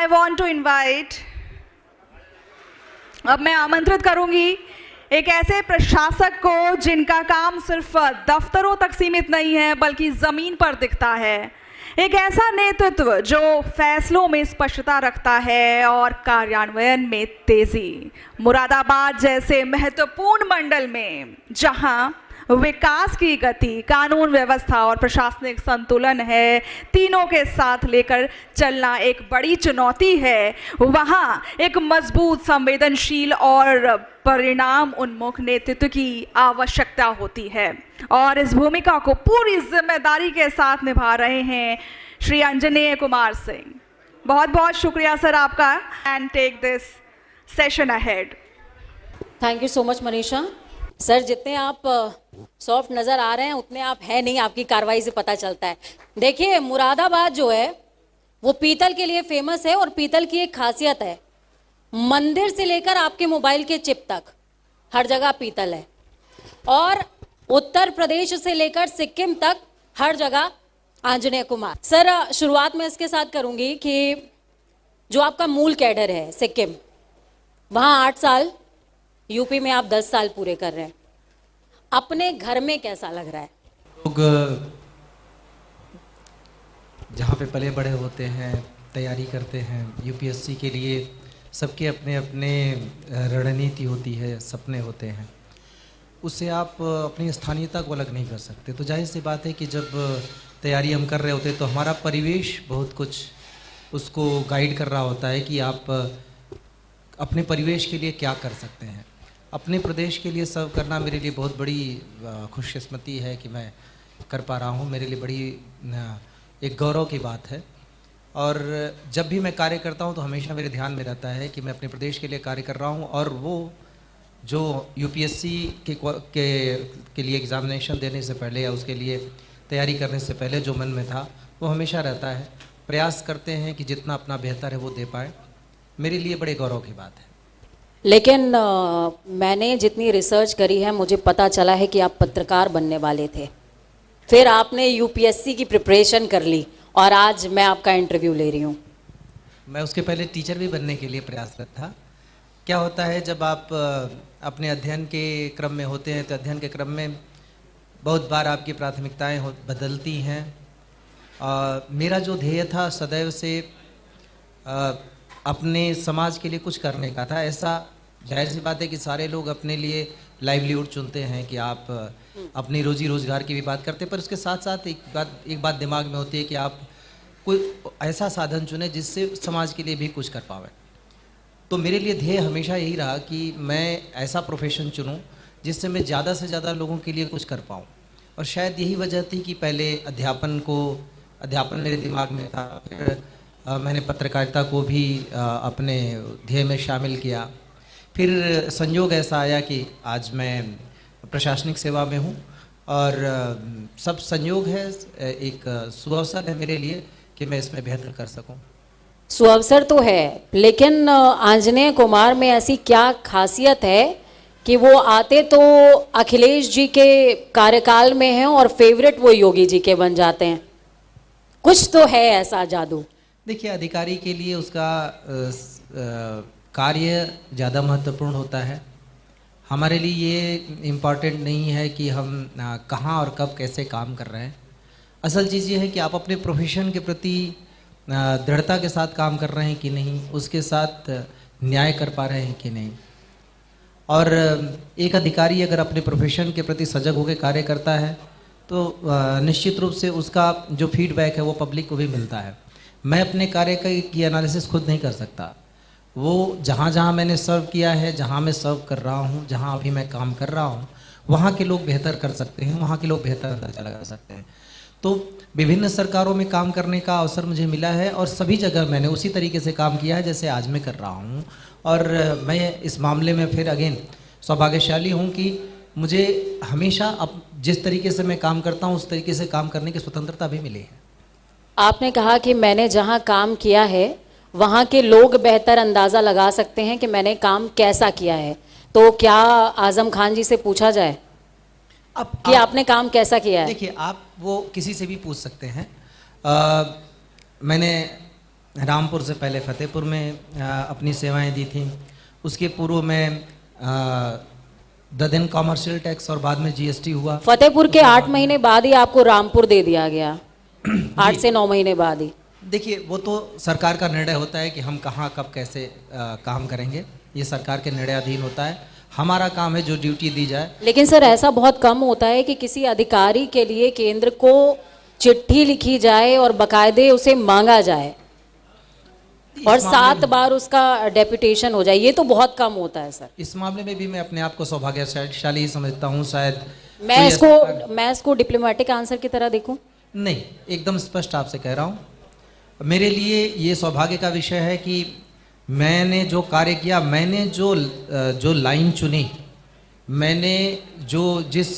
I want to invite, अब मैं आमंत्रित करूंगी एक ऐसे प्रशासक को जिनका काम सिर्फ दफ्तरों तक सीमित नहीं है बल्कि जमीन पर दिखता है। एक ऐसा नेतृत्व जो फैसलों में स्पष्टता रखता है और कार्यान्वयन में तेजी। मुरादाबाद जैसे महत्वपूर्ण मंडल में जहां विकास की गति, कानून व्यवस्था और प्रशासनिक संतुलन है, तीनों के साथ लेकर चलना एक बड़ी चुनौती है, वहाँ एक मजबूत, संवेदनशील और परिणाम उन्मुख नेतृत्व की आवश्यकता होती है। और इस भूमिका को पूरी जिम्मेदारी के साथ निभा रहे हैं श्री अंजनेय कुमार सिंह। बहुत बहुत शुक्रिया सर आपका। And take this session ahead. Thank you so much Manisha. Sir जितने आप सॉफ्ट नज़र आ रहे हैं उतने आप है नहीं, आपकी कार्रवाई से पता चलता है। देखिए मुरादाबाद जो है वो पीतल के लिए फेमस है और पीतल की एक खासियत है, मंदिर से लेकर आपके मोबाइल के चिप तक हर जगह पीतल है। और उत्तर प्रदेश से लेकर सिक्किम तक हर जगह आंजनेय कुमार। सर शुरुआत में इसके साथ करूंगी कि जो आपका मूल कैडर है सिक्किम, वहाँ 8 साल, यूपी में आप 10 साल पूरे कर रहे हैं, अपने घर में कैसा लग रहा है? लोग जहाँ पे पले बड़े होते हैं, तैयारी करते हैं यूपीएससी के लिए, सबके अपने अपने रणनीति होती है, सपने होते हैं, उससे आप अपनी स्थानीयता को अलग नहीं कर सकते। तो जाहिर सी बात है कि जब तैयारी हम कर रहे होते हैं तो हमारा परिवेश बहुत कुछ उसको गाइड कर रहा होता है कि आप अपने परिवेश के लिए क्या कर सकते हैं। अपने प्रदेश के लिए सर्व करना मेरे लिए बहुत बड़ी खुशकिस्मती है कि मैं कर पा रहा हूँ, मेरे लिए बड़ी एक गौरव की बात है। और जब भी मैं कार्य करता हूँ तो हमेशा मेरे ध्यान में रहता है कि मैं अपने प्रदेश के लिए कार्य कर रहा हूँ, और वो जो यूपीएससी के लिए एग्ज़ामिनेशन देने से पहले या उसके लिए तैयारी करने से पहले जो मन में था वो हमेशा रहता है। प्रयास करते हैं कि जितना अपना बेहतर है वो दे पाए। मेरे लिए बड़े गौरव की बात है। लेकिन मैंने जितनी रिसर्च करी है मुझे पता चला है कि आप पत्रकार बनने वाले थे, फिर आपने यूपीएससी की प्रिपरेशन कर ली और आज मैं आपका इंटरव्यू ले रही हूँ। मैं उसके पहले टीचर भी बनने के लिए प्रयासरत था। क्या होता है जब आप अपने अध्ययन के क्रम में होते हैं तो अध्ययन के क्रम में बहुत बार आपकी प्राथमिकताएं बदलती हैं। मेरा जो ध्येय था सदैव से अपने समाज के लिए कुछ करने का था। ऐसा जाहिर सी बात है कि सारे लोग अपने लिए लाइवलीहुड चुनते हैं कि आप अपनी रोजी रोज़गार की भी बात करते हैं, पर उसके साथ साथ एक बात दिमाग में होती है कि आप कोई ऐसा साधन चुने जिससे समाज के लिए भी कुछ कर पावे। तो मेरे लिए ध्येय हमेशा यही रहा कि मैं ऐसा प्रोफेशन चुनूं जिससे मैं ज़्यादा से ज़्यादा लोगों के लिए कुछ कर पाऊँ। और शायद यही वजह थी कि पहले अध्यापन मेरे दिमाग में था, फिर मैंने पत्रकारिता को भी अपने ध्येय में शामिल किया। फिर संयोग ऐसा आया कि आज मैं प्रशासनिक सेवा में हूँ और सब संयोग है, एक सुअवसर है मेरे लिए कि मैं इसमें बेहतर कर सकूँ। सुअवसर तो है, लेकिन आंजनेय कुमार में ऐसी क्या खासियत है कि वो आते तो अखिलेश जी के कार्यकाल में हैं और फेवरेट वो योगी जी के बन जाते हैं? कुछ तो है ऐसा जादू। देखिए, अधिकारी के लिए उसका कार्य ज़्यादा महत्वपूर्ण होता है। हमारे लिए ये इम्पॉर्टेंट नहीं है कि हम कहाँ और कब कैसे काम कर रहे हैं। असल चीज़ ये है कि आप अपने प्रोफेशन के प्रति दृढ़ता के साथ काम कर रहे हैं कि नहीं, उसके साथ न्याय कर पा रहे हैं कि नहीं। और एक अधिकारी अगर अपने प्रोफेशन के प्रति सजग होकर कार्य करता है तो निश्चित रूप से उसका जो फीडबैक है वो पब्लिक को भी मिलता है। मैं अपने कार्य की एनालिसिस खुद नहीं कर सकता। वो जहाँ जहाँ मैंने सर्व किया है, जहाँ मैं सर्व कर रहा हूँ, जहाँ अभी मैं काम कर रहा हूँ, वहाँ के लोग बेहतर कर सकते हैं, वहाँ के लोग बेहतर अंदाजा लगा सकते हैं। तो विभिन्न सरकारों में काम करने का अवसर मुझे मिला है और सभी जगह मैंने उसी तरीके से काम किया है जैसे आज मैं कर रहा हूँ। और मैं इस मामले में फिर अगेन सौभाग्यशाली हूँ कि मुझे हमेशा अब जिस तरीके से मैं काम करता हूँ उस तरीके से काम करने की स्वतंत्रता भी मिली है। आपने कहा कि मैंने जहाँ काम किया है वहाँ के लोग बेहतर अंदाज़ा लगा सकते हैं कि मैंने काम कैसा किया है, तो क्या आज़म खान जी से पूछा जाए अब कि आपने काम कैसा किया है? देखिए, आप वो किसी से भी पूछ सकते हैं। मैंने रामपुर से पहले फतेहपुर में अपनी सेवाएं दी थी। उसके पूर्व में ददेन कॉमर्शियल टैक्स और बाद में जीएसटी हुआ। फतेहपुर के 8 महीने बाद ही आपको रामपुर दे दिया गया 8 से 9 महीने बाद ही। देखिए, वो तो सरकार का निर्णय होता है कि हम कहाँ कब कैसे काम करेंगे, ये सरकार के निर्णयाधीन होता है। हमारा काम है जो ड्यूटी दी जाए। लेकिन सर ऐसा बहुत कम होता है कि किसी अधिकारी के लिए केंद्र को चिट्ठी लिखी जाए और बकायदे उसे मांगा जाए और 7 बार उसका डेपुटेशन हो जाए, ये तो बहुत कम होता है सर। इस मामले में भी मैं अपने आप को सौभाग्यशाली ही समझता हूँ। शायद मैं इसको डिप्लोमेटिक आंसर की तरह देखूं? नहीं, एकदम स्पष्ट आपसे कह रहा हूँ। मेरे लिए ये सौभाग्य का विषय है कि मैंने जो कार्य किया, मैंने जो लाइन चुनी, मैंने जिस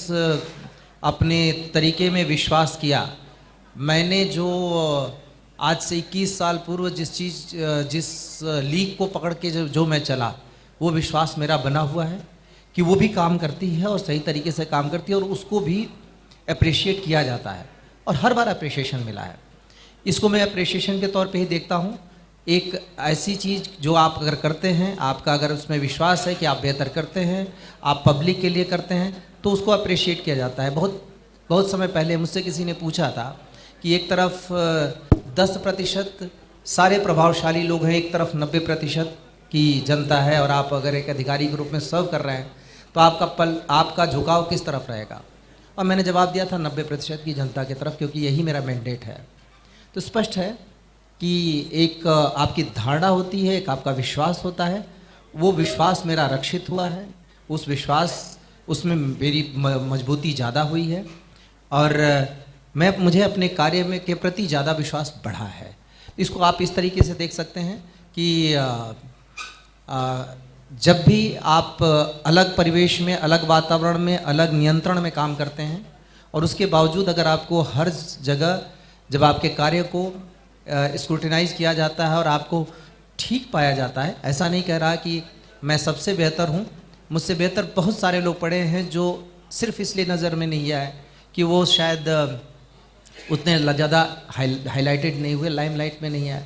अपने तरीके में विश्वास किया, मैंने जो आज से 21 साल पूर्व जिस लीग को पकड़ के जो मैं चला, वो विश्वास मेरा बना हुआ है कि वो भी काम करती है और सही तरीके से काम करती है और उसको भी अप्रिशिएट किया जाता है और हर बार अप्रिशिएशन मिला है। इसको मैं अप्रिशिएशन के तौर पे ही देखता हूँ। एक ऐसी चीज़ जो आप अगर करते हैं, आपका अगर उसमें विश्वास है कि आप बेहतर करते हैं, आप पब्लिक के लिए करते हैं, तो उसको अप्रिशिएट किया जाता है। बहुत समय पहले मुझसे किसी ने पूछा था कि एक तरफ 10% सारे प्रभावशाली लोग हैं, एक तरफ 90% की जनता है और आप अगर एक अधिकारी के रूप में सर्व कर रहे हैं तो आपका झुकाव किस तरफ रहेगा? और मैंने जवाब दिया था 90% की जनता की तरफ, क्योंकि यही मेरा मैंडेट है। तो स्पष्ट है कि एक आपकी धारणा होती है, एक आपका विश्वास होता है। वो विश्वास मेरा रक्षित हुआ है, उसमें मेरी मजबूती ज़्यादा हुई है और मुझे अपने कार्य में के प्रति ज़्यादा विश्वास बढ़ा है। इसको आप इस तरीके से देख सकते हैं कि जब भी आप अलग परिवेश में, अलग वातावरण में, अलग नियंत्रण में काम करते हैं और उसके बावजूद अगर आपको हर जगह जब आपके कार्य को स्क्रूटिनाइज किया जाता है और आपको ठीक पाया जाता है, ऐसा नहीं कह रहा कि मैं सबसे बेहतर हूँ, मुझसे बेहतर बहुत सारे लोग पड़े हैं जो सिर्फ इसलिए नज़र में नहीं आए कि वो शायद उतने ज़्यादा हाईलाइटेड नहीं हुए, लाइमलाइट में नहीं आए,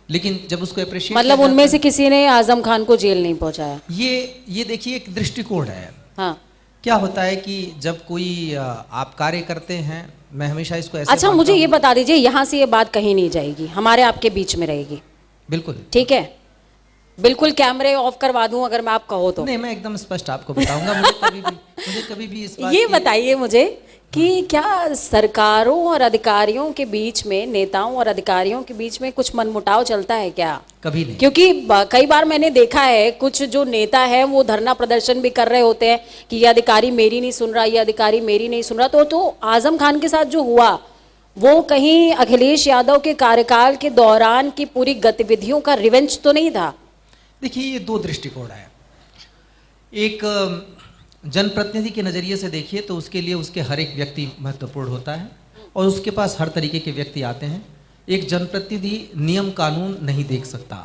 लेकिन जब उसको अप्रिशिएट मतलब उनमें से किसी ने आजम खान को जेल नहीं पहुंचाया। ये देखिए एक दृष्टिकोण है। हाँ, क्या होता है कि जब कोई आप कार्य करते हैं, मैं हमेशा इसको ऐसे अच्छा मुझे ये बता दीजिए, यहाँ से ये बात कहीं नहीं जाएगी, हमारे आपके बीच में रहेगी? बिल्कुल ठीक है, बिल्कुल कैमरे ऑफ करवा दूं अगर मैं आप कहो तो? नहीं, मैं एकदम स्पष्ट आपको बताऊंगा। मुझे कभी भी इस बात ये बताइए मुझे कि क्या सरकारों और अधिकारियों के बीच में, नेताओं और अधिकारियों के बीच में कुछ मनमुटाव चलता है क्या? कभी नहीं। क्योंकि कई बार मैंने देखा है कुछ जो नेता है वो धरना प्रदर्शन भी कर रहे होते हैं कि ये अधिकारी मेरी नहीं सुन रहा, ये अधिकारी मेरी नहीं सुन रहा। तो आजम खान के साथ जो हुआ वो कहीं अखिलेश यादव के कार्यकाल के दौरान की पूरी गतिविधियों का रिवेंज तो नहीं था? देखिए, ये 2 दृष्टिकोण है। एक जनप्रतिनिधि के नज़रिए से देखिए तो उसके लिए उसके हर एक व्यक्ति महत्वपूर्ण होता है और उसके पास हर तरीके के व्यक्ति आते हैं। एक जनप्रतिनिधि नियम कानून नहीं देख सकता।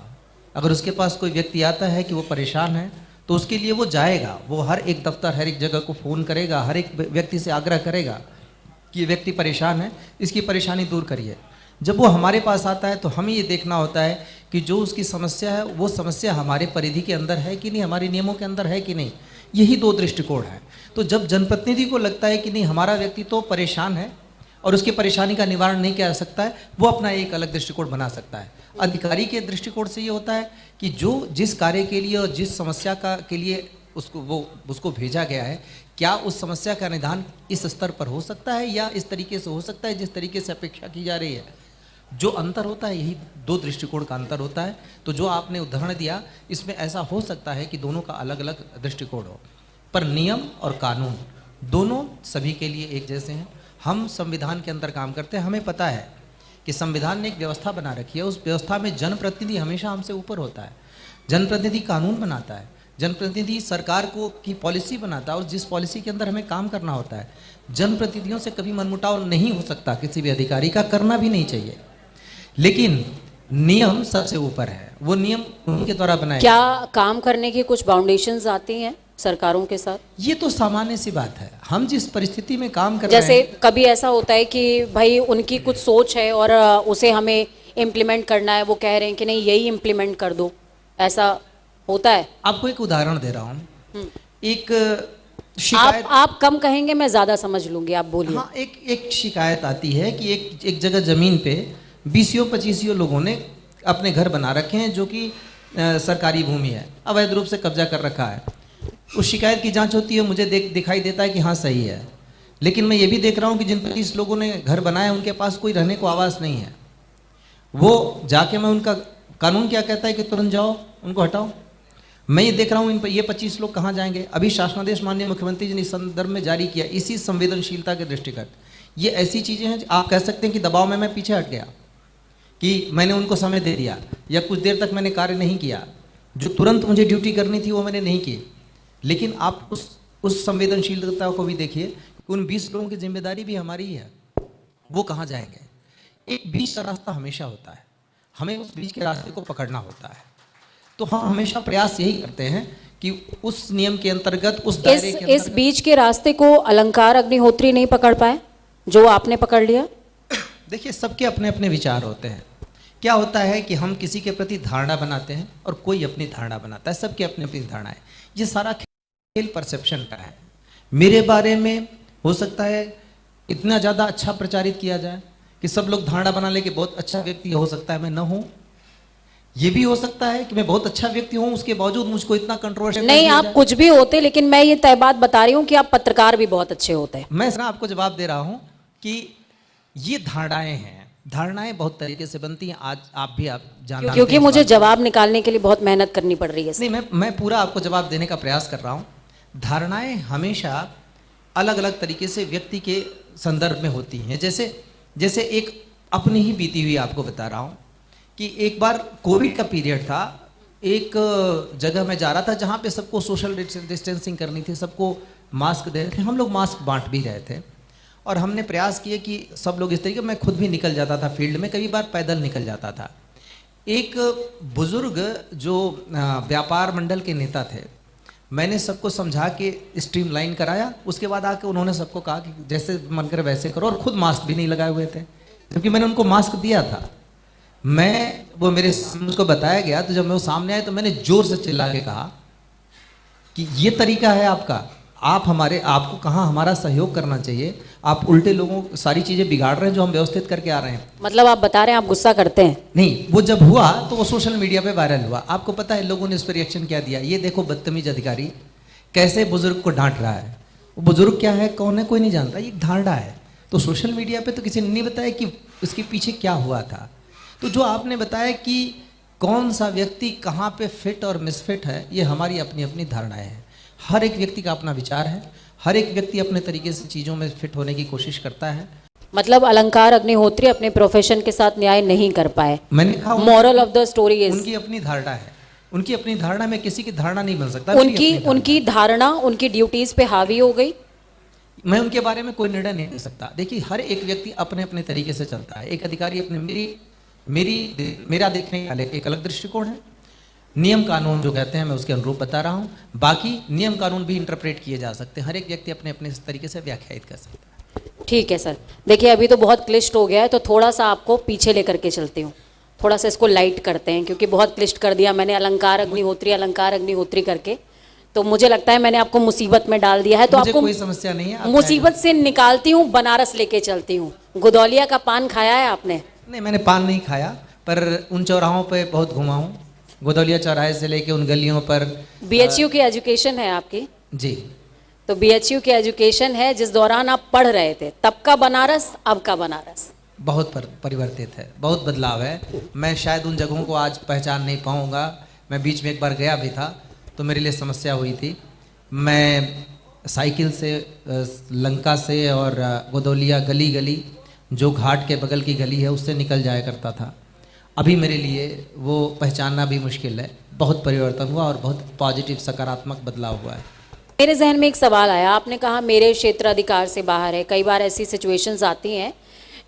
अगर उसके पास कोई व्यक्ति आता है कि वो परेशान है तो उसके लिए वो जाएगा, वो हर एक दफ्तर, हर एक जगह को फ़ोन करेगा, हर एक व्यक्ति से आग्रह करेगा कि ये व्यक्ति परेशान है, इसकी परेशानी दूर करिए। जब वो हमारे पास आता है तो हमें ये देखना होता है कि जो उसकी समस्या है वो समस्या हमारे परिधि के अंदर है कि नहीं, हमारे नियमों के अंदर है कि नहीं। यही 2 दृष्टिकोण है। तो जब जनप्रतिनिधि को लगता है कि नहीं, हमारा व्यक्ति तो परेशान है और उसकी परेशानी का निवारण नहीं किया जा सकता है, वो अपना एक अलग दृष्टिकोण बना सकता है। अधिकारी के दृष्टिकोण से ये होता है कि जिस कार्य के लिए और जिस समस्या के लिए उसको भेजा गया है, क्या उस समस्या का निदान इस स्तर पर हो सकता है या इस तरीके से हो सकता है जिस तरीके से अपेक्षा की जा रही है। जो अंतर होता है, यही 2 दृष्टिकोण का अंतर होता है। तो जो आपने उदाहरण दिया, इसमें ऐसा हो सकता है कि दोनों का अलग अलग दृष्टिकोण हो, पर नियम और कानून दोनों सभी के लिए एक जैसे हैं। हम संविधान के अंदर काम करते हैं, हमें पता है कि संविधान ने एक व्यवस्था बना रखी है, उस व्यवस्था में जनप्रतिनिधि हमेशा हमसे ऊपर होता है। जनप्रतिनिधि कानून बनाता है, जनप्रतिनिधि सरकार की पॉलिसी बनाता है और जिस पॉलिसी के अंदर हमें काम करना होता है। जनप्रतिनिधियों से कभी मनमुटाव नहीं हो सकता, किसी भी अधिकारी का करना भी नहीं चाहिए, लेकिन नियम सबसे ऊपर है, वो नियम उनके द्वारा बनाए। क्या काम करने की कुछ बाउंडेशंस आती हैं सरकारों के साथ? ये तो सामान्य सी बात है। हम जिस परिस्थिति में काम कर जैसे रहे हैं, कभी ऐसा होता है कि भाई उनकी कुछ सोच है और उसे हमें इम्प्लीमेंट करना है, वो कह रहे हैं कि नहीं यही इम्प्लीमेंट कर दो, ऐसा होता है? आपको एक उदाहरण दे रहा हूँ। एक आप शिकायत, आप कम कहेंगे, मैं ज्यादा समझ लूंगी, आप बोलिए। हाँ, एक शिकायत आती है कि एक जगह जमीन पे 20-25 लोगों ने अपने घर बना रखे हैं जो कि सरकारी भूमि है, अवैध रूप से कब्जा कर रखा है। उस शिकायत की जांच होती है, मुझे दिखाई देता है कि हाँ सही है, लेकिन मैं ये भी देख रहा हूँ कि जिन 25 लोगों ने घर बनाया उनके पास कोई रहने को आवास नहीं है। वो जाके मैं उनका, कानून क्या कहता है कि तुरंत जाओ उनको हटाओ। मैं ये देख रहा हूँ ये 25 लोग कहाँ जाएंगे। अभी शासनादेश माननीय मुख्यमंत्री जी ने इस संदर्भ में जारी किया, इसी संवेदनशीलता के दृष्टिगत। ये ऐसी चीज़ें हैं आप कह सकते हैं कि दबाव में मैं पीछे हट गया कि मैंने उनको समय दे दिया या कुछ देर तक मैंने कार्य नहीं किया, जो तुरंत मुझे ड्यूटी करनी थी वो मैंने नहीं की। लेकिन आप उस संवेदनशीलता को भी देखिए कि उन 20 लोगों की जिम्मेदारी भी हमारी ही है, वो कहाँ जाएंगे। एक बीच का रास्ता हमेशा होता है, हमें उस बीच के रास्ते को पकड़ना होता है। तो हम हमेशा प्रयास यही करते हैं कि उस नियम के अंतर्गत, उस दायरे के इस बीच के रास्ते को अलंकार अग्निहोत्री नहीं पकड़ पाए जो आपने पकड़ लिया? देखिए, सबके अपने अपने विचार होते हैं। क्या होता है कि हम किसी के प्रति धारणा बनाते हैं और कोई अपनी धारणा बनाता है, सबके अपनी अपनी धारणा है। ये सारा खेल परसेप्शन का है। मेरे बारे में हो सकता है इतना ज़्यादा अच्छा प्रचारित किया जाए कि सब लोग धारणा बना ले कि बहुत अच्छा व्यक्ति हो सकता है मैं न हूँ। ये भी हो सकता है कि मैं बहुत अच्छा व्यक्ति हूँ, उसके बावजूद मुझको इतना कंट्रोवर्शियल नहीं, आप कुछ भी होते, लेकिन मैं ये तय बात बता रही हूँ कि आप पत्रकार भी बहुत अच्छे होते हैं। मैं इसका आपको जवाब दे रहा हूँ कि ये धारणाएं हैं, धारणाएं बहुत तरीके से बनती हैं। आज आप भी जानते हैं, क्योंकि मुझे जवाब निकालने के लिए बहुत मेहनत करनी पड़ रही है। नहीं, मैं पूरा आपको जवाब देने का प्रयास कर रहा हूँ। धारणाएं हमेशा अलग अलग तरीके से व्यक्ति के संदर्भ में होती हैं। जैसे एक अपनी ही बीती हुई आपको बता रहा हूँ कि एक बार कोविड का पीरियड था, एक जगह मैं जा रहा था जहाँ पे सबको सोशल डिस्टेंसिंग करनी थी, सबको मास्क दे रहे थे, हम लोग मास्क बांट भी रहे थे और हमने प्रयास किए कि सब लोग इस तरीके, मैं खुद भी निकल जाता था फील्ड में, कई बार पैदल निकल जाता था। एक बुजुर्ग जो व्यापार मंडल के नेता थे, मैंने सबको समझा के स्ट्रीमलाइन कराया। उसके बाद आके उन्होंने सबको कहा कि जैसे मन करे वैसे करो, और खुद मास्क भी नहीं लगाए हुए थे, क्योंकि मैंने उनको मास्क दिया था। मुझको बताया गया, तो जब मैं वो सामने आया तो मैंने जोर से चिल्ला के कहा कि ये तरीका है आपका, आपको कहाँ हमारा सहयोग करना चाहिए, आप उल्टे लोगों सारी चीज़ें बिगाड़ रहे हैं जो हम व्यवस्थित करके आ रहे हैं। मतलब आप बता रहे हैं आप गुस्सा करते हैं? नहीं, वो जब हुआ तो वो सोशल मीडिया पे वायरल हुआ। आपको पता है लोगों ने इस पर रिएक्शन क्या दिया? ये देखो बदतमीज अधिकारी कैसे बुजुर्ग को डांट रहा है। वो बुजुर्ग क्या है, कौन है, कोई नहीं जानता, ये धारणा है। तो सोशल मीडिया पे तो किसी ने नहीं बताया कि इसके पीछे क्या हुआ था। तो जो आपने बताया कि कौन सा व्यक्ति कहाँ पे फिट और मिसफिट है, ये हमारी अपनी अपनी धारणाएं हैं। हर एक व्यक्ति का अपना विचार है, हर एक व्यक्ति अपने तरीके से चीज़ों में फिट होने की कोशिश करता है। मतलब अलंकार अग्निहोत्री अपने प्रोफेशन के साथ न्याय नहीं कर पाए। मैंने कहा moral of the story is, उनकी अपनी धारणा है, उनकी अपनी धारणा में किसी की धारणा नहीं बन सकता। उनकी धारणा उनकी ड्यूटीज पे हावी हो गई। मैं उनके बारे में कोई निर्णय नहीं ले सकता। देखिए, हर एक व्यक्ति अपने अपने तरीके से चलता है। एक अधिकारी अपने मेरा देखने का एक अलग दृष्टिकोण है। नियम कानून जो कहते हैं मैं उसके अनुरूप बता रहा हूँ, बाकी नियम कानून भी इंटरप्रेट किए जा सकते हैं। हर एक व्यक्ति अपने अपने तरीके से व्याख्यायित कर सकता है। ठीक है सर, देखिए अभी तो बहुत क्लिष्ट हो गया है, तो थोड़ा सा आपको पीछे लेकर के चलती हूँ, थोड़ा सा इसको लाइट करते हैं, क्योंकि बहुत क्लिष्ट कर दिया मैंने अलंकार अग्निहोत्री करके। तो मुझे लगता है मैंने आपको मुसीबत में डाल दिया है। तो आपको कोई समस्या नहीं है, मुसीबत से निकालती हूँ, बनारस लेके चलती हूँ। गुदौलिया का पान खाया है आपने? नहीं, मैंने पान नहीं खाया, पर उन चौराहों पे बहुत घुमा हूँ, गुदौलिया चौराहे से लेके उन गलियों पर। बीएचयू की एजुकेशन है आपकी? जी। तो बीएचयू की एजुकेशन है जिस दौरान आप पढ़ रहे थे, तब का बनारस अब का बनारस बहुत परिवर्तित है, बहुत बदलाव है। मैं शायद उन जगहों को आज पहचान नहीं पाऊँगा। मैं बीच में एक बार गया भी था तो मेरे लिए समस्या हुई थी। मैं साइकिल से लंका से और गुदौलिया गली गली जो घाट के बगल की गली है उससे निकल जाया करता था। अभी मेरे लिए वो पहचानना भी मुश्किल है। बहुत परिवर्तन हुआ और बहुत पॉजिटिव सकारात्मक बदलाव हुआ है। मेरे जहन में एक सवाल आया, आपने कहा मेरे क्षेत्र अधिकार से बाहर है। कई बार ऐसी सिचुएशंस आती हैं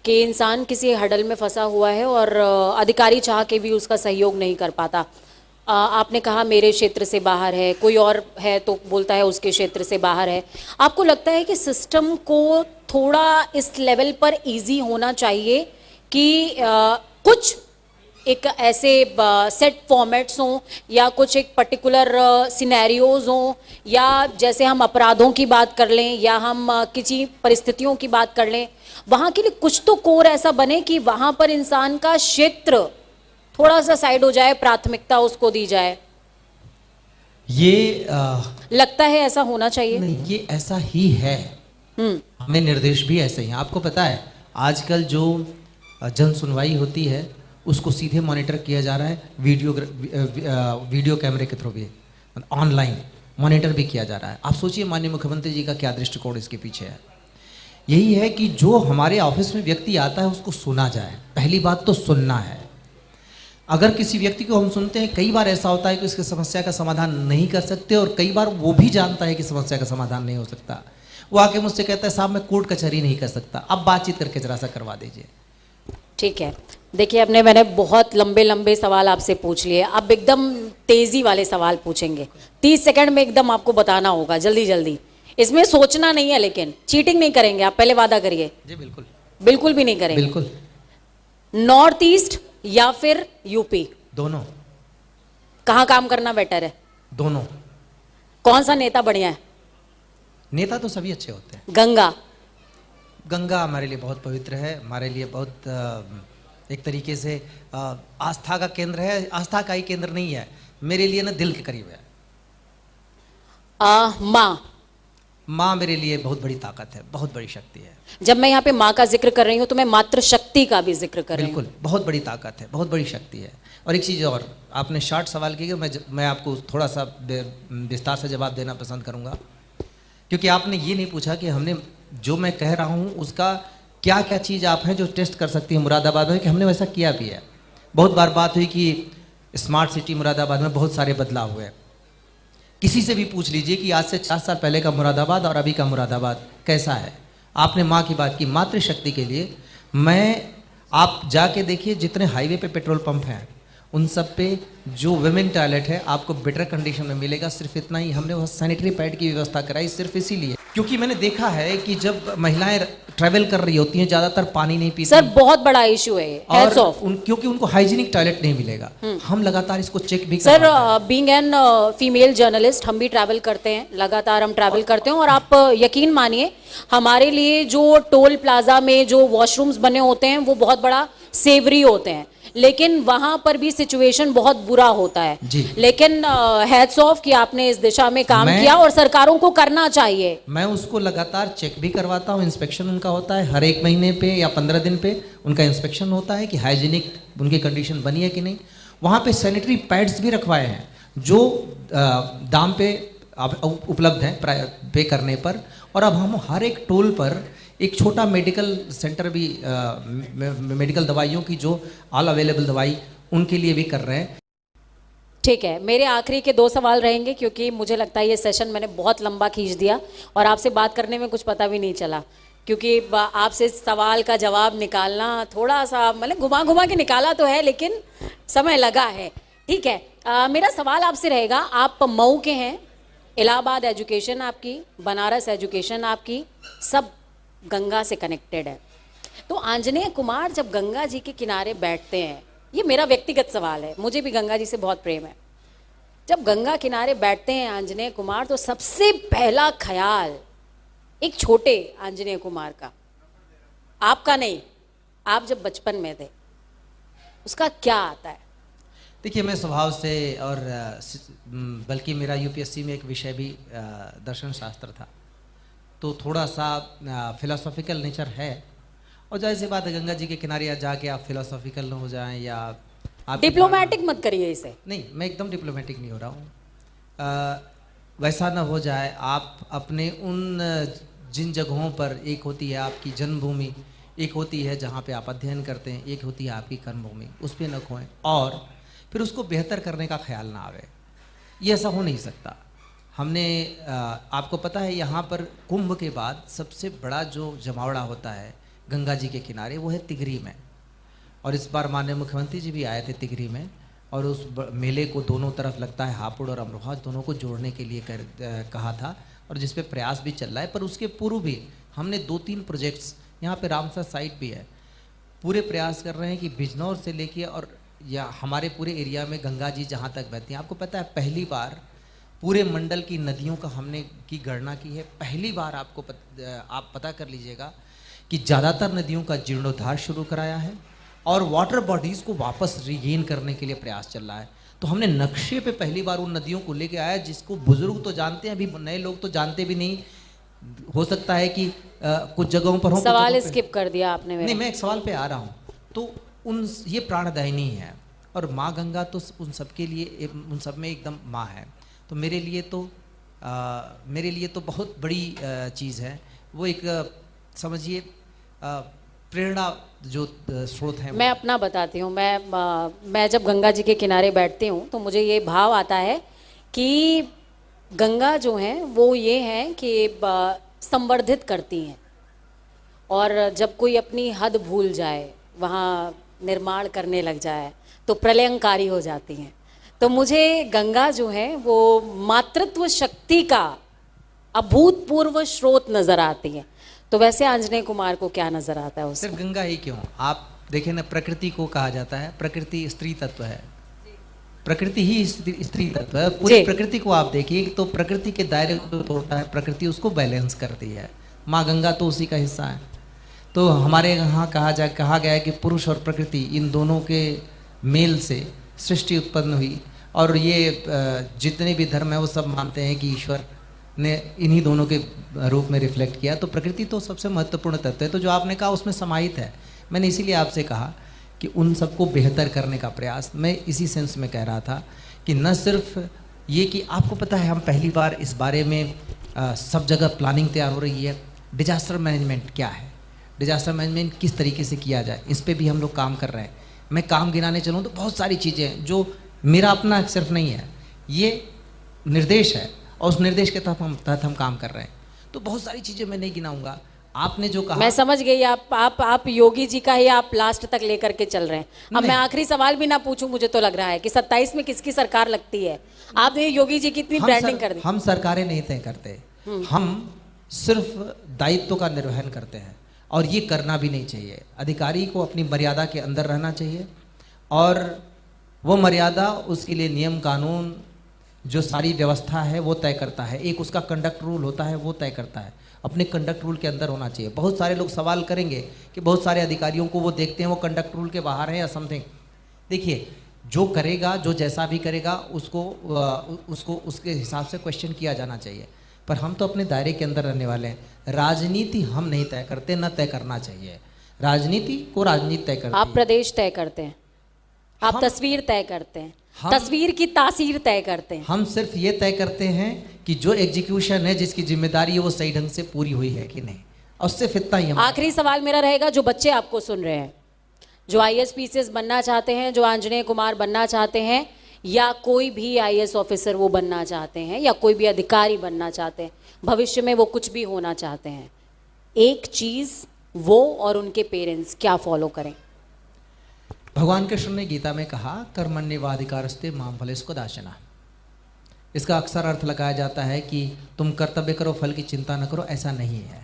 कि इंसान किसी हडल में फंसा हुआ है और अधिकारी चाह के भी उसका सहयोग नहीं कर पाता। आपने कहा मेरे क्षेत्र से बाहर है, कोई और है तो बोलता है उसके क्षेत्र से बाहर है। आपको लगता है कि सिस्टम को थोड़ा इस लेवल पर इजी होना चाहिए कि कुछ एक ऐसे सेट फॉर्मेट्स हों या कुछ एक पर्टिकुलर सिनेरियोज हों, या जैसे हम अपराधों की बात कर लें या हम किसी परिस्थितियों की बात कर लें, वहाँ के लिए कुछ तो कोर ऐसा बने कि वहाँ पर इंसान का क्षेत्र थोड़ा सा साइड हो जाए, प्राथमिकता उसको दी जाए। ये लगता है ऐसा होना चाहिए। नहीं, ये ऐसा ही है। हमें निर्देश भी ऐसे ही हैं। आपको पता है आजकल जो जन सुनवाई होती है उसको सीधे मॉनिटर किया जा रहा है, वीडियो कैमरे के थ्रू भी, ऑनलाइन मॉनिटर भी किया जा रहा है। आप सोचिए माननीय मुख्यमंत्री जी का क्या दृष्टिकोण इसके पीछे है। यही है कि जो हमारे ऑफिस में व्यक्ति आता है उसको सुना जाए। पहली बात तो सुनना है। अगर किसी व्यक्ति को हम सुनते हैं, कई बार ऐसा होता है कि उसकी समस्या का समाधान नहीं कर सकते, और कई बार वो भी जानता है कि समस्या का समाधान नहीं हो सकता। वो आके मुझसे कहता है साहब मैं कोर्ट कचहरी नहीं कर सकता, अब बातचीत करके जरा सा करवा दीजिए। ठीक है, देखिए मैंने बहुत लंबे लंबे सवाल आपसे पूछ लिए, अब एकदम तेजी वाले सवाल पूछेंगे। 30 सेकंड में एकदम आपको बताना होगा, जल्दी जल्दी। इसमें सोचना नहीं है, लेकिन चीटिंग नहीं करेंगे, आप पहले वादा करिए। जी बिल्कुल। बिल्कुल भी नहीं करेंगे। बिल्कुल। नॉर्थ ईस्ट या फिर यूपी? दोनों। कहाँ काम करना बेटर है? दोनों। कौन सा नेता बढ़िया है? नेता तो सभी अच्छे होते हैं। गंगा? गंगा हमारे लिए बहुत पवित्र है, हमारे लिए बहुत एक तरीके से आस्था का केंद्र है। आस्था का ही केंद्र नहीं है, मेरे लिए ना दिल के करीब है। माँ मेरे लिए बहुत बड़ी ताकत है, बहुत बड़ी शक्ति है। जब मैं यहाँ पे माँ का जिक्र कर रही हूँ तो मैं मातृ शक्ति का भी जिक्र कर रही हूँ। बिल्कुल, बहुत बड़ी ताकत है, बहुत बड़ी शक्ति है। और एक चीज़ और, आपने शॉर्ट सवाल किया, मैं आपको थोड़ा सा विस्तार से जवाब देना पसंद करूँगा, क्योंकि आपने ये नहीं पूछा कि हमने जो मैं कह रहा हूँ उसका क्या क्या चीज़ आप हैं जो टेस्ट कर सकती है मुरादाबाद में, कि हमने वैसा किया भी है। बहुत बार बात हुई कि स्मार्ट सिटी मुरादाबाद में बहुत सारे बदलाव हुए। किसी से भी पूछ लीजिए कि आज से 4 साल पहले का मुरादाबाद और अभी का मुरादाबाद कैसा है। आपने माँ की बात की, मातृशक्ति के लिए आप जाके देखिए जितने हाईवे पे पेट्रोल पंप हैं उन सब पे जो वुमेन टॉयलेट है आपको बेटर कंडीशन में मिलेगा। सिर्फ इतना ही, हमने वह सैनिटरी पैड की व्यवस्था कराई सिर्फ इसीलिए, क्योंकि मैंने देखा है कि जब महिलाएं ट्रैवल कर रही होती हैं ज़्यादातर पानी नहीं पीती। सर बहुत बड़ा इशू है और क्योंकि उनको हाइजीनिक टॉयलेट नहीं मिलेगा। हम लगातार इसको चेक भी sir, being an female journalist हम भी ट्रैवल करते हैं, लगातार हम ट्रैवल करते हैं, और आप यकीन मानिए हमारे लिए जो टोल प्लाजा में जो वॉशरूम्स बने होते हैं वो बहुत बड़ा सेवरी होते हैं, लेकिन वहां पर भी सिचुएशन बहुत बुरा होता है जी। लेकिन हैट्स ऑफ कि आपने इस दिशा में काम किया और सरकारों को करना चाहिए। मैं उसको लगातार चेक भी करवाता हूँ, इंस्पेक्शन उनका होता है हर 1 महीने पे या 15 दिन पे उनका इंस्पेक्शन होता है कि हाइजीनिक उनकी कंडीशन बनी है कि नहीं। वहाँ पे सैनिटरी पैड्स भी रखवाए हैं जो दाम पे उपलब्ध हैं पे करने पर, और अब हम हर एक टोल पर एक छोटा मेडिकल सेंटर भी मेडिकल दवाइयों की जो ऑल अवेलेबल दवाई उनके लिए भी कर रहे हैं। ठीक है, मेरे आखिरी के 2 सवाल रहेंगे क्योंकि मुझे लगता है ये सेशन मैंने बहुत लंबा खींच दिया और आपसे बात करने में कुछ पता भी नहीं चला, क्योंकि आपसे सवाल का जवाब निकालना थोड़ा सा मतलब घुमा घुमा के निकाला तो है लेकिन समय लगा है। ठीक है, मेरा सवाल आपसे रहेगा, आप मऊ के हैं, इलाहाबाद एजुकेशन आपकी, बनारस एजुकेशन आपकी, सब गंगा से कनेक्टेड है। तो आंजनेय कुमार जब गंगा जी के किनारे बैठते हैं, ये मेरा व्यक्तिगत सवाल है, मुझे भी गंगा जी से बहुत प्रेम है, जब गंगा किनारे बैठते हैं आंजनेय कुमार तो सबसे पहला ख्याल एक छोटे आंजनेय कुमार का, आपका नहीं, आप जब बचपन में थे, उसका क्या आता है? देखिए, मैं स्वभाव से और बल्कि मेरा यूपीएससी में एक विषय भी दर्शन शास्त्र था, तो थोड़ा सा फिलोसॉफिकल नेचर है। और जाहिर सी बात है गंगा जी के किनारे जाके आप फिलोसॉफिकल न हो जाएं या आप डिप्लोमेटिक मत करिए इसे। नहीं, मैं एकदम डिप्लोमेटिक नहीं हो रहा हूँ, वैसा ना हो जाए। आप अपने उन जिन जगहों पर, एक होती है आपकी जन्मभूमि, एक होती है जहाँ पे आप अध्ययन करते हैं, एक होती है आपकी कर्मभूमि, उस पर न खोएं और फिर उसको बेहतर करने का ख्याल ना आवे। ये ऐसा हो नहीं सकता। हमने आपको पता है यहाँ पर कुंभ के बाद सबसे बड़ा जो जमावड़ा होता है गंगा जी के किनारे वो है तिगरी में, और इस बार माननीय मुख्यमंत्री जी भी आए थे तिगरी में, और उस मेले को दोनों तरफ लगता है हापुड़ और अमरोहा दोनों को जोड़ने के लिए कहा था, और जिस पे प्रयास भी चल रहा है। पर उसके पूर्व भी हमने 2-3 प्रोजेक्ट्स, यहाँ पे रामसर साइट भी है, पूरे प्रयास कर रहे हैं कि बिजनौर से लेके और या हमारे पूरे एरिया में गंगा जी जहाँ तक बहती हैं, आपको पता है पहली बार पूरे मंडल की नदियों का हमने की गणना की है। पहली बार आप पता कर लीजिएगा कि ज़्यादातर नदियों का जीर्णोद्धार शुरू कराया है और वाटर बॉडीज़ को वापस रिगेन करने के लिए प्रयास चल रहा है। तो हमने नक्शे पे पहली बार उन नदियों को लेके आया जिसको बुजुर्ग तो जानते हैं, अभी नए लोग तो जानते भी नहीं। हो सकता है कि कुछ जगहों पर हो, सवाल स्किप कर दिया आपने मेरा। नहीं, मैं एक सवाल पे आ रहा हूँ। तो ये प्राणदायिनी है और माँ गंगा तो उन सब के लिए, उन सब में एकदम माँ है। तो मेरे लिए तो बहुत बड़ी चीज़ है वो। एक समझिए प्रेरणा जो स्रोत है। मैं अपना बताती हूँ। मैं जब गंगा जी के किनारे बैठती हूँ तो मुझे ये भाव आता है कि गंगा जो है वो ये है कि संवर्धित करती हैं, और जब कोई अपनी हद भूल जाए, वहाँ निर्माण करने लग जाए तो प्रलयंकारी हो जाती हैं। तो मुझे गंगा जो है वो मातृत्व शक्ति का अभूतपूर्व स्रोत नजर आती है। तो वैसे आंजनेय कुमार को क्या नजर आता है उससे? सिर्फ गंगा ही क्यों, आप देखें ना, प्रकृति को कहा जाता है प्रकृति स्त्री तत्व है। प्रकृति ही स्त्री तत्व है। पूरी प्रकृति को आप देखिए तो प्रकृति के दायरे को तोड़ता है, प्रकृति उसको बैलेंस करती है। माँ गंगा तो उसी का हिस्सा है। तो हमारे यहाँ कहा गया है कि पुरुष और प्रकृति इन दोनों के मेल से सृष्टि उत्पन्न हुई, और ये जितने भी धर्म है वो सब मानते हैं कि ईश्वर ने इन्हीं दोनों के रूप में रिफ्लेक्ट किया। तो प्रकृति तो सबसे महत्वपूर्ण तत्व है। तो जो आपने कहा उसमें समाहित है। मैंने इसीलिए आपसे कहा कि उन सबको बेहतर करने का प्रयास, मैं इसी सेंस में कह रहा था कि न सिर्फ ये कि आपको पता है हम पहली बार इस बारे में सब जगह प्लानिंग तैयार हो रही है। डिजास्टर मैनेजमेंट क्या है, डिजास्टर मैनेजमेंट किस तरीके से किया जाए, इस पर भी हम लोग काम कर रहे हैं। मैं काम गिनाने चलूँ तो बहुत सारी चीज़ें हैं जो मेरा अपना सिर्फ नहीं है, ये निर्देश है और उस निर्देश के तहत हम काम कर रहे हैं। तो बहुत सारी चीज़ें मैं नहीं गिनाऊंगा। आपने जो कहा मैं समझ गई। आप योगी जी का ही आप लास्ट तक लेकर के चल रहे हैं। अब मैं आखिरी सवाल भी ना पूछूं, मुझे तो लग रहा है कि 27 में किसकी सरकार लगती है। आपने योगी जी की इतनी ब्रांडिंग कर दी। हम सरकारें नहीं तय करते, हम सिर्फ दायित्व का निर्वहन करते हैं, और ये करना भी नहीं चाहिए। अधिकारी को अपनी मर्यादा के अंदर रहना चाहिए, और वो मर्यादा उसके लिए नियम कानून जो सारी व्यवस्था है वो तय करता है। एक उसका कंडक्ट रूल होता है, वो तय करता है। अपने कंडक्ट रूल के अंदर होना चाहिए। बहुत सारे लोग सवाल करेंगे कि बहुत सारे अधिकारियों को वो देखते हैं वो कंडक्ट रूल के बाहर है या समथिंग। देखिए, जो करेगा, जो जैसा भी करेगा उसको उसके हिसाब से क्वेश्चन किया जाना चाहिए। पर हम तो अपने दायरे के अंदर रहने वाले हैं। राजनीति हम नहीं तय करते, न तय करना चाहिए। राजनीति को राजनीति तय करती है। आप प्रदेश तय करते हैं, आप तस्वीर तय करते हैं, तस्वीर की तासीर तय करते हैं। हम सिर्फ ये तय करते हैं कि जो एग्जीक्यूशन है, जिसकी जिम्मेदारी है, वो सही ढंग से पूरी हुई है कि नहीं, और सिर्फ इतना ही। आखिरी सवाल मेरा रहेगा, जो बच्चे आपको सुन रहे हैं, जो IAS PCS बनना चाहते हैं, जो आंजनेय कुमार बनना चाहते हैं, या कोई भी IAS ऑफिसर वो बनना चाहते हैं, या कोई भी अधिकारी बनना चाहते हैं, भविष्य में वो कुछ भी होना चाहते हैं, एक चीज वो और उनके पेरेंट्स क्या फॉलो करें? भगवान कृष्ण ने गीता में कहा, कर्मण्येवाधिकारस्ते मां फलेषु कदाचन। इसका अक्सर अर्थ लगाया जाता है कि तुम कर्तव्य करो, फल की चिंता न करो। ऐसा नहीं है।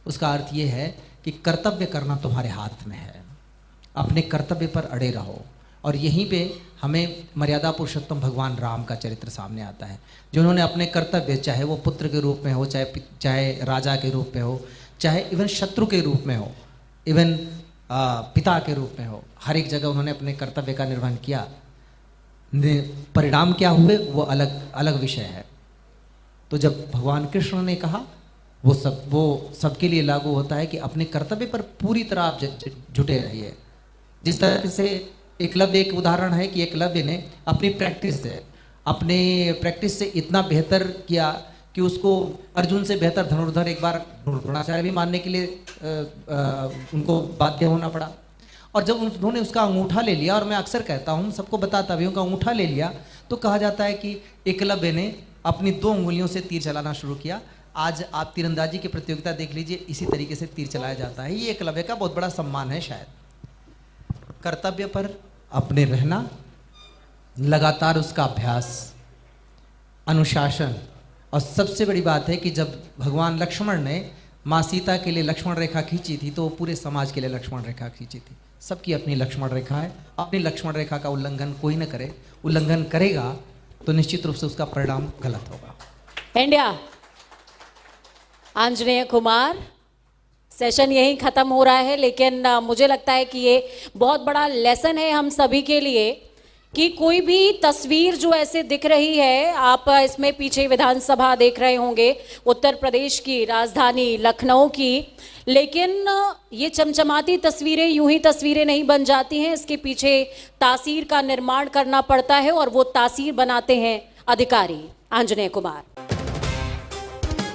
उसका अर्थ ये है कि कर्तव्य करना तुम्हारे हाथ में है, अपने कर्तव्य पर अड़े रहो। और यहीं पे हमें मर्यादा पुरुषोत्तम भगवान राम का चरित्र सामने आता है, जिन्होंने अपने कर्तव्य, चाहे वो पुत्र के रूप में हो, चाहे राजा के रूप में हो, चाहे इवन शत्रु के रूप में हो, इवन पिता के रूप में हो, हर एक जगह उन्होंने अपने कर्तव्य का निर्वहन किया। परिणाम क्या हुए वो अलग अलग विषय है। तो जब भगवान कृष्ण ने कहा, वो सबके लिए लागू होता है कि अपने कर्तव्य पर पूरी तरह आप जुटे रहिए। जिस तरह से एकलव्य एक उदाहरण है कि एकलव्य ने अपनी प्रैक्टिस से इतना बेहतर किया कि उसको अर्जुन से बेहतर धनुर्धर एक बार द्रोणाचार्य भी मानने के लिए उनको बाध्य होना पड़ा। और जब उन्होंने उसका अंगूठा ले लिया, और मैं अक्सर कहता हूँ, सबको बताता भी हूँ, का अंगूठा ले लिया, तो कहा जाता है कि एकलव्य ने अपनी 2 उंगलियों से तीर चलाना शुरू किया। आज आप तीरंदाजी की प्रतियोगिता देख लीजिए, इसी तरीके से तीर चलाया जाता है। ये एकलव्य का बहुत बड़ा सम्मान है। शायद कर्तव्य पर अपने रहना, लगातार उसका अभ्यास, अनुशासन, और सबसे बड़ी बात है कि जब भगवान लक्ष्मण ने माँ सीता के लिए लक्ष्मण रेखा खींची थी, तो वो पूरे समाज के लिए लक्ष्मण रेखा खींची थी। सबकी अपनी लक्ष्मण रेखा है, अपनी लक्ष्मण रेखा का उल्लंघन कोई न करे, उल्लंघन करेगा तो निश्चित रूप से उसका परिणाम गलत होगा। इंडिया। आंजनेय कुमार, सेशन यहीं ख़त्म हो रहा है, लेकिन मुझे लगता है कि ये बहुत बड़ा लेसन है हम सभी के लिए कि कोई भी तस्वीर जो ऐसे दिख रही है, आप इसमें पीछे विधानसभा देख रहे होंगे, उत्तर प्रदेश की राजधानी लखनऊ की, लेकिन ये चमचमाती तस्वीरें यूं ही तस्वीरें नहीं बन जाती हैं, इसके पीछे तासीर का निर्माण करना पड़ता है और वो तासीर बनाते हैं अधिकारी। आंजनेय कुमार।